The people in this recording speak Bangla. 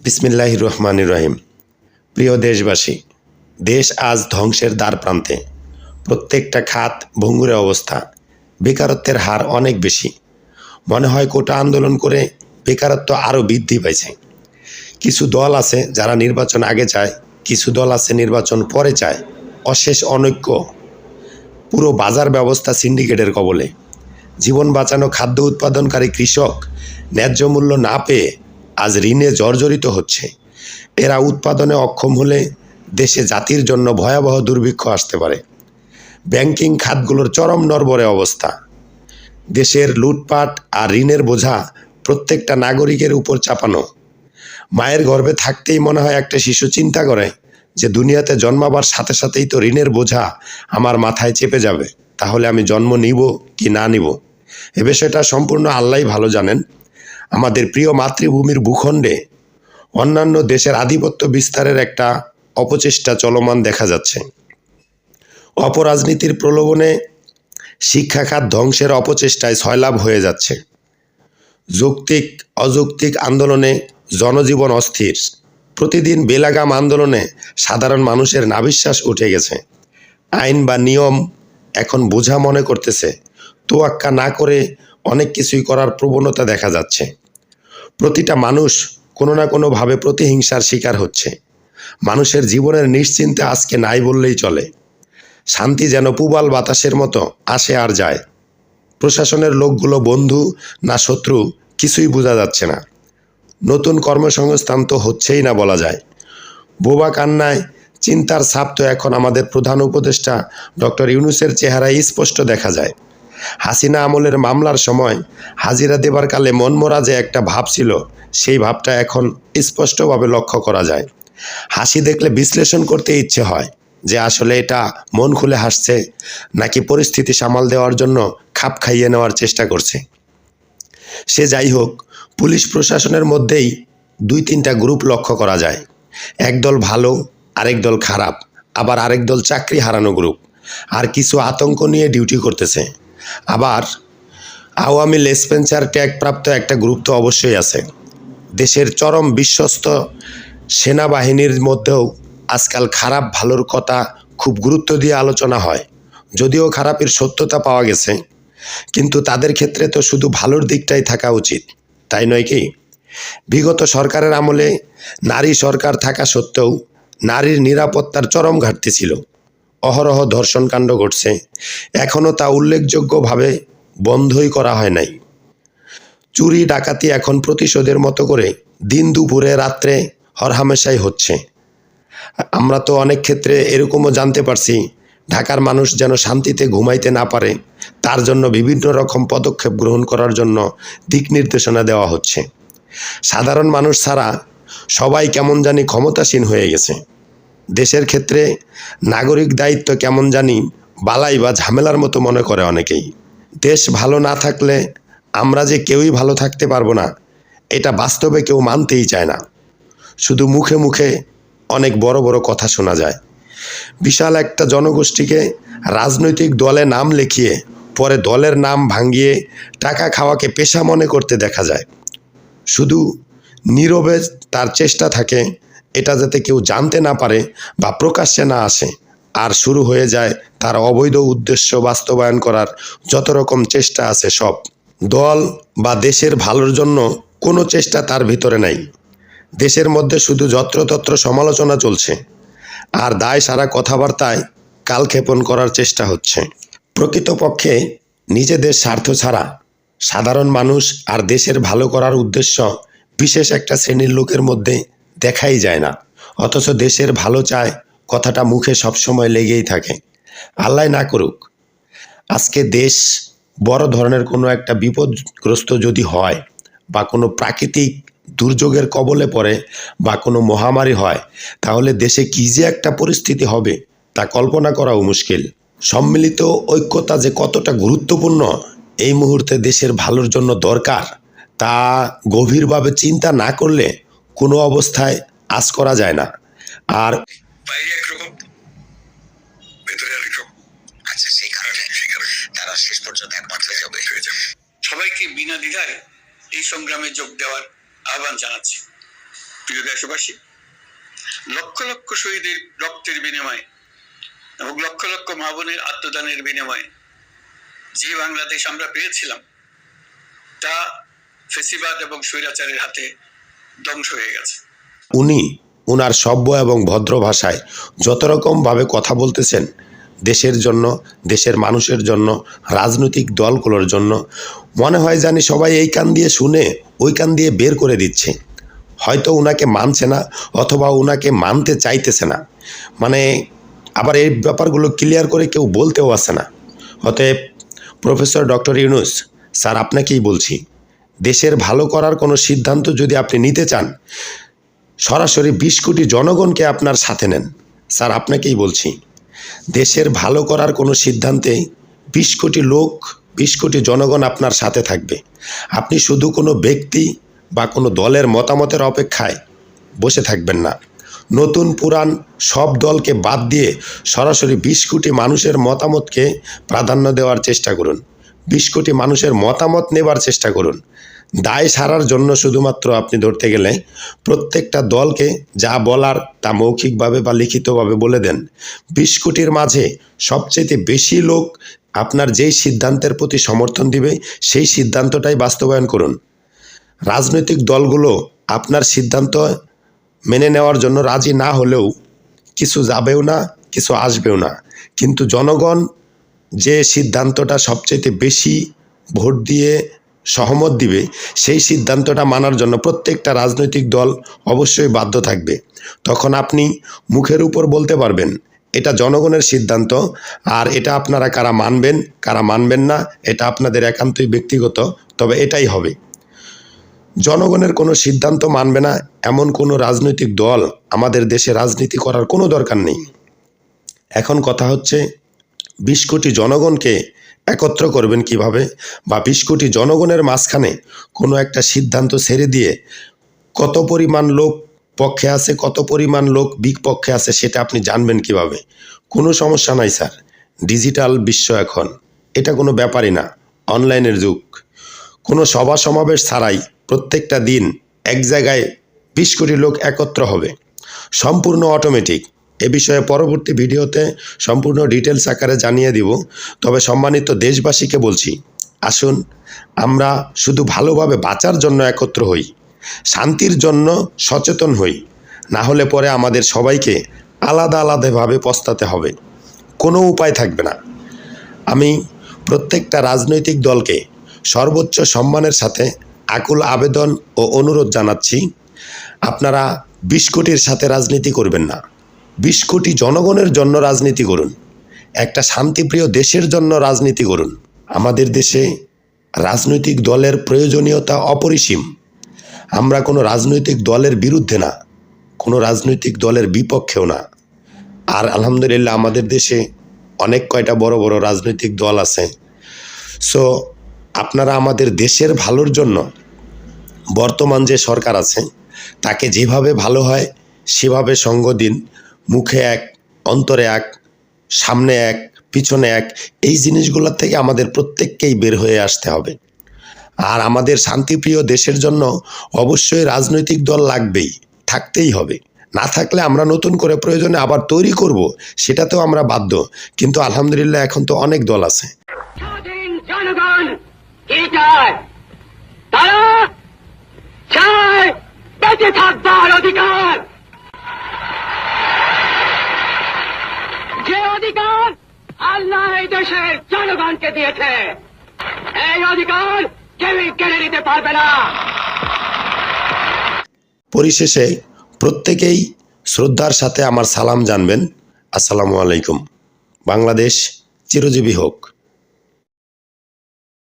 বিসমিল্লাহির রহমানির রহিম। প্রিয় দেশবাসী, দেশ আজ ধ্বংসের দ্বার প্রান্তে। প্রত্যেকটা খাত ভঙ্গুরে অবস্থা। বেকারত্বের হার অনেক বেশি। মনে হয় কোটা আন্দোলন করে বেকারত্ব আরও বৃদ্ধি পাইছে। কিছু দল আছে যারা নির্বাচন আগে চায়, কিছু দল আছে নির্বাচন পরে চায়। অশেষ অনৈক্য। পুরো বাজার ব্যবস্থা সিন্ডিকেটের কবলে। জীবন বাঁচানো খাদ্য উৎপাদনকারী কৃষক ন্যায্য মূল্য না পেয়ে আজ ঋণে জর্জরিত হচ্ছে। এরা উৎপাদনে অক্ষম হলে দেশে জাতির জন্য ভয়াবহ দুর্ভিক্ষ আসতে পারে। ব্যাংকিং খাতগুলোর চরম নড়বড়ে অবস্থা। দেশের লুটপাট আর ঋণের বোঝা প্রত্যেকটা নাগরিকের উপর চাপানো। মায়ের গর্ভে থাকতেই মনে হয় একটা শিশু চিন্তা করে যে দুনিয়াতে জন্মাবার সাথে সাথেই তো ঋণের বোঝা আমার মাথায় চেপে যাবে, তাহলে আমি জন্ম নিব কি না নিব। এ বিষয়টা সম্পূর্ণ আল্লাহই ভালো জানেন। আমাদের প্রিয় মাতৃভূমির ভূখণ্ডে অন্যান্য দেশের আধিপত্য বিস্তারের একটা অপচেষ্টা চলমান দেখা যাচ্ছে। অপরাজনীতির প্রলোভনে শিক্ষা খাত ধ্বংসের অপচেষ্টায় সয়লাভ হয়ে যাচ্ছে। যৌক্তিক অযৌক্তিক আন্দোলনে জনজীবন অস্থির। প্রতিদিন বেলাগাম আন্দোলনে সাধারণ মানুষের নাভিশ্বাস উঠে গেছে। আইন বা নিয়ম এখন বোঝা মনে করতেছে, তোয়াক্কা না করে অনেক কিছুই করার প্রবণতা দেখা যাচ্ছে। প্রতিটা মানুষ কোনো না কোনোভাবে প্রতিহিংসার শিকার হচ্ছে। মানুষের জীবনের নিশ্চিন্তে আজকে নাই বললেই চলে। শান্তি যেন পুবাল বাতাসের মতো আসে আর যায়। প্রশাসনের লোকগুলো বন্ধু না শত্রু কিছুই বোঝা যাচ্ছে না। নতুন কর্মসংস্থান তো হচ্ছেই না বলা যায়। বোবা কান্নায় চিন্তার ছাপ তো এখন আমাদের প্রধান উপদেষ্টা ডক্টর ইউনূসের চেহারায় স্পষ্ট দেখা যায়। হাসিনা আমলের মামলার সময় হাজিরা দেবার কালে মনমরা যে একটা ভাব ছিল, সেই ভাবটা এখন স্পষ্টভাবে লক্ষ্য করা যায়। হাসি দেখলে বিশ্লেষণ করতে ইচ্ছে হয় যে আসলে এটা মন খুলে হাসছে নাকি পরিস্থিতি সামাল দেওয়ার জন্য খাপ খাইয়ে নেওয়ার চেষ্টা করছে। সে যাই হোক, পুলিশ প্রশাসনের মধ্যেই দুই তিনটা গ্রুপ লক্ষ্য করা যায়। একদল ভালো, আরেক দল খারাপ, আবার আরেক দল চাকরি হারানো গ্রুপ, আর কিছু আতঙ্ক নিয়ে ডিউটি করতেছে। আবার আওয়ামী লেসপেন্সার ট্যাগপ্রাপ্ত একটা গ্রুপ তো অবশ্যই আছে। দেশের চরম বিশ্বস্ত সেনাবাহিনীর মধ্যেও আজকাল খারাপ ভালোর কথা খুব গুরুত্ব দিয়ে আলোচনা হয়। যদিও খারাপের সত্যতা পাওয়া গেছে, কিন্তু তাদের ক্ষেত্রে তো শুধু ভালোর দিকটাই থাকা উচিত, তাই নয় কি? বিগত সরকারের আমলে নারী সরকার থাকা সত্ত্বেও নারীর নিরাপত্তার চরম ঘাটতি ছিল। অহরহ ধর্ষণকাণ্ড ঘটছে, এখনও তা উল্লেখযোগ্যভাবে বন্ধই করা হয় নাই। চুরি ডাকাতি এখন প্রতিশোধের মতো করে দিন দুপুরে রাত্রে হরহামেশাই হচ্ছে। আমরা তো অনেক ক্ষেত্রে এরকমও জানতে পারছি, ঢাকার মানুষ যেন শান্তিতে ঘুমাইতে না পারে তার জন্য বিভিন্ন রকম পদক্ষেপ গ্রহণ করার জন্য দিক নির্দেশনা দেওয়া হচ্ছে। সাধারণ মানুষ ছাড়া সবাই কেমন জানি ক্ষমতাসীন হয়ে গেছে। দেশের ক্ষেত্রে নাগরিক দায়িত্ব কেমন জানি বালাই বা ঝামেলার মতো মনে করে অনেকেই। দেশ ভালো না থাকলে আমরা যে কেউই ভালো থাকতে পারবো না, এটা বাস্তবে কেউ মানতেই চায় না। শুধু মুখে মুখে অনেক বড় বড় কথা শোনা যায়। বিশাল একটা জনগোষ্ঠীকে রাজনৈতিক দলে নাম লিখিয়ে পরে দলের নাম ভাঙিয়ে টাকা খাওয়াকে পেশা মনে করতে দেখা যায়। শুধু নীরবে তার চেষ্টা থাকে এটা যাতে কেউ জানতে না পারে বা প্রকাশ্যে না আসে, আর শুরু হয়ে যায় তার অবৈধ উদ্দেশ্য বাস্তবায়ন করার যত রকম চেষ্টা আছে সব। দল বা দেশের ভালোর জন্য কোনো চেষ্টা তার ভিতরে নাই। দেশের মধ্যে শুধু যত্রতত্র সমালোচনা চলছে, আর দায় সারা কথাবার্তায় কালক্ষেপণ করার চেষ্টা হচ্ছে। প্রকৃতপক্ষে নিজেদের স্বার্থ ছাড়া সাধারণ মানুষ আর দেশের ভালো করার উদ্দেশ্য বিশেষ একটা শ্রেণীর লোকের মধ্যে দেখাই যায় না। অথচ দেশের ভালো চায় কথাটা মুখে সবসময় লেগেই থাকে। আল্লাহ না করুক আজকে দেশ বড় ধরনের কোনো একটা বিপদগ্রস্ত যদি হয় বা কোনো প্রাকৃতিক দুর্যোগের কবলে পড়ে বা কোনো মহামারী হয়, তাহলে দেশে কী যে একটা পরিস্থিতি হবে তা কল্পনা করাও মুশকিল। সম্মিলিত ঐক্যতা যে কতটা গুরুত্বপূর্ণ এই মুহূর্তে দেশের ভালোর জন্য দরকার, তা গভীরভাবে চিন্তা না করলে কোনো অবস্থায় আঁচ করা যায় না। আর বাইরে একরকম, ভেতরে আরেকরকম। আচ্ছা, সেই কারণে তারা শেষ পর্যন্ত একমত হয়ে যাবে। সবাইকে বিনা দ্বিধায় এই সংগ্রামে যোগ দেওয়ার আহ্বান জানাচ্ছি। প্রিয় দেশবাসী, লক্ষ লক্ষ শহীদের রক্তের বিনিময়ে এবং লক্ষ লক্ষ মা বোনের আত্মদানের বিনিময়ে যে বাংলাদেশ আমরা পেয়েছিলাম তা ফেসিবাদ এবং স্বৈরাচারের হাতে ধ্বংস হয়ে গেছে। উনি ওনার সভ্য এবং ভদ্র ভাষায় যত রকমভাবে কথা বলতেছেন দেশের জন্য, দেশের মানুষের জন্য, রাজনৈতিক দলগুলোর জন্য, মনে হয় জানি সবাই এই কান দিয়ে শুনে ওই কান দিয়ে বের করে দিচ্ছে। হয়তো ওনাকে মানছে না অথবা ওনাকে মানতে চাইতেছে না, মানে আবার এই ব্যাপারগুলো ক্লিয়ার করে কেউ বলতেও আসে না। অতএব প্রফেসর ডক্টর ইউনূস স্যার, আপনাকেই বলছি, দেশের ভালো করার কোনো সিদ্ধান্ত যদি আপনি নিতে চান, সরাসরি 20 কোটি জনগণকে আপনার সাথে নেন। স্যার, আপনাকেই বলছি, দেশের ভালো করার কোনো সিদ্ধান্তে 20 কোটি লোক, 20 কোটি জনগণ আপনার সাথে থাকবে। আপনি শুধু কোনো ব্যক্তি বা কোনো দলের মতামতের অপেক্ষায় বসে থাকবেন না। নতুন পুরান সব দলকে বাদ দিয়ে সরাসরি 20 কোটি মানুষের মতামতকে প্রাধান্য দেওয়ার চেষ্টা করুন। 20 কোটি মানুষের মতামত নেবার চেষ্টা করুন। দায় সারার জন্য শুধুমাত্র আপনি ধরতে গেলে প্রত্যেকটা দলকে যা বলার তা মৌখিকভাবে বা লিখিতভাবে বলে দেন। 20 কোটির মাঝে সবচেয়ে বেশি লোক আপনার যেই সিদ্ধান্তের প্রতি সমর্থন দিবে সেই সিদ্ধান্তটাই বাস্তবায়ন করুন। রাজনৈতিক দলগুলো আপনার সিদ্ধান্ত মেনে নেওয়ার জন্য রাজি না হলেও কিছু যাবেও না, কিছু আসবেও না, কিন্তু জনগণ যে সিদ্ধান্তটা সবচেয়ে বেশি ভোট দিয়ে সহমত দিবে সেই সিদ্ধান্তটা মানার জন্য প্রত্যেকটা রাজনৈতিক দল অবশ্যই বাধ্য থাকবে। তখন আপনি মুখের উপর বলতে পারবেন এটা জনগণের সিদ্ধান্ত, আর এটা আপনারা কারা মানবেন কারা মানবেন না এটা আপনাদের একান্তই ব্যক্তিগত, তবে এটাই হবে। জনগণের কোনো সিদ্ধান্ত মানবে না এমন কোনো রাজনৈতিক দল আমাদের দেশে রাজনীতি করার কোনো দরকার নেই। এখন কথা হচ্ছে 20 কোটি জনগণকে একত্র করবেন কিভাবে, বা 20 কোটি জনগণের মাঝখানে কোনো একটা সিদ্ধান্ত ছেড়ে দিয়ে কত পরিমাণ লোক পক্ষে আছে কত পরিমাণ লোক বিপক্ষে আছে সেটা আপনি জানবেন কিভাবে? কোনো সমস্যা নাই স্যার, ডিজিটাল বিশ্ব এখন, এটা কোনো ব্যাপারই না, অনলাইনের যুগ। কোনো সভা সমাবেশ ছাড়াই প্রত্যেকটা দিন এক জায়গায় 20 কোটি লোক একত্র হবে, সম্পূর্ণ অটোমেটিক। এ বিষয়ে পরবর্তী ভিডিওতে সম্পূর্ণ ডিটেলস আকারে জানিয়ে দিব। তবে সম্মানিত দেশবাসীকে বলছি, আসুন আমরা শুধু ভালোভাবে বাঁচার জন্য একত্র হই, শান্তির জন্য সচেতন হই, না হলে পরে আমাদের সবাইকে আলাদা আলাদাভাবে পস্তাতে হবে, কোনো উপায় থাকবে না। আমি প্রত্যেকটা রাজনৈতিক দলকে সর্বোচ্চ সম্মানের সাথে আকুল আবেদন ও অনুরোধ জানাচ্ছি, আপনারা 20 কোটির সাথে রাজনীতি করবেন না, 20 কোটি জনগণের জন্য রাজনীতি করুন, একটা শান্তিপ্রিয় দেশের জন্য রাজনীতি করুন। আমাদের দেশে রাজনৈতিক দলের প্রয়োজনীয়তা অপরিসীম। আমরা কোনো রাজনৈতিক দলের বিরুদ্ধে না, কোনো রাজনৈতিক দলের বিপক্ষেও না। আর আলহামদুলিল্লাহ আমাদের দেশে অনেক কয়টা বড় বড় রাজনৈতিক দল আছে। সো আপনারা আমাদের দেশের ভালোর জন্য বর্তমান যে সরকার আছে তাকে যেভাবে ভালো হয় সেভাবে সঙ্গ দিন। মুখে এক, অন্তরে এক, সামনে এক, পিছনে এক, এই জিনিসগুলোর থেকে আমাদের প্রত্যেককেই বের হয়ে আসতে হবে। আর আমাদের শান্তিপ্রিয় দেশের জন্য অবশ্যই রাজনৈতিক দল লাগবেই, থাকতেই হবে। না থাকলে আমরা নতুন করে প্রয়োজনে আবার তৈরি করব, সেটাতেও আমরা বাধ্য। কিন্তু আলহামদুলিল্লাহ এখন তো অনেক দল আছে। স্বাধীন জনগণ কি চায়? তারা চায় বেঁচে থাকবার অধিকার, যে অধিকার আল্লাহ এই দেশের জনগণকে দিয়েছে। এই অধিকার কেউই কেড়ে নিতে পারবে না। পরিশেষে প্রত্যেকেই শ্রদ্ধার সাথে আমার সালাম জানবেন। আসসালামু আলাইকুম। বাংলাদেশ চিরজীবী হোক।